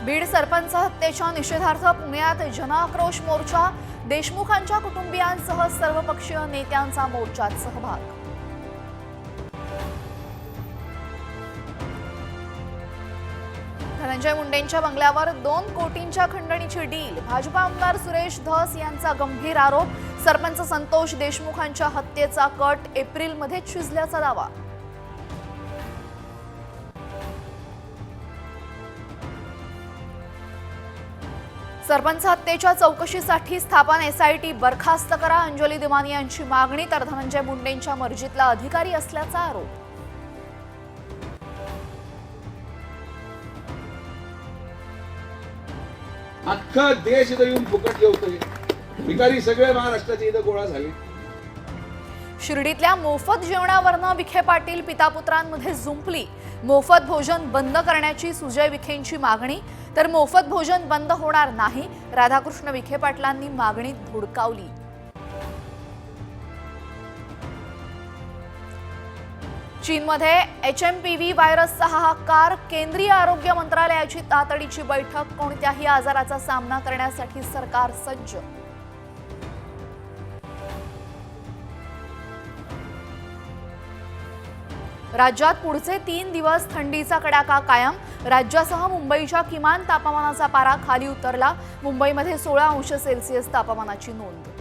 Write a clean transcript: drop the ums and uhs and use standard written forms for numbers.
बीड सरपंच हत्येच्या निषेधार्थ पुण्यात जनआक्रोश मोर्चा, देशमुखांच्या कुटुंबियांसह सर्वपक्षीय नेत्यांचा मोर्चात सहभाग। धनंजय मुंडेंच्या बंगल्यावर 2 कोटींच्या खंडणीची डील, भाजपा आमदार सुरेश धस यांचा गंभीर आरोप, सरपंच संतोष देशमुखांच्या हत्येचा कट एप्रिलमध्ये शिजल्याचा दावा। सरपंच हत्येच्या चौकशीसाठी स्थापन एसआयटी बरखास्त करा, अंजली दिवानी यांची मागणी, तर धनंजय मुंडेंच्या मर्जीतला अधिकारी असल्याचा आरोप। अख्खा देश इथं येऊन फुकट जेवतोय, भिकारी सगळे महाराष्ट्राचे इथं गोळा झाले। शिर्डीतल्या मोफत जेवणावरनं विखे पाटील पितापुत्रांमध्ये जुंपली, मोफत भोजन बंद करण्याची सुजय विखेंची मागणी, तर मोफत भोजन बंद होणार नाही, राधाकृष्ण विखे पाटलांनी मागणी धुडकावली। चीनमध्ये HMPV व्हायरसचा हाहाकार, केंद्रीय आरोग्य मंत्रालयाची तातडीची बैठक, कोणत्याही आजाराचा सामना करण्यासाठी सरकार सज्ज। राज्यात पुढचे 3 दिवस थंडीचा कडाका कायम, राज्यासह मुंबईच्या किमान तापमानाचा पारा खाली उतरला, मुंबईमध्ये 16 अंश सेल्सिअस तापमानाची नोंद।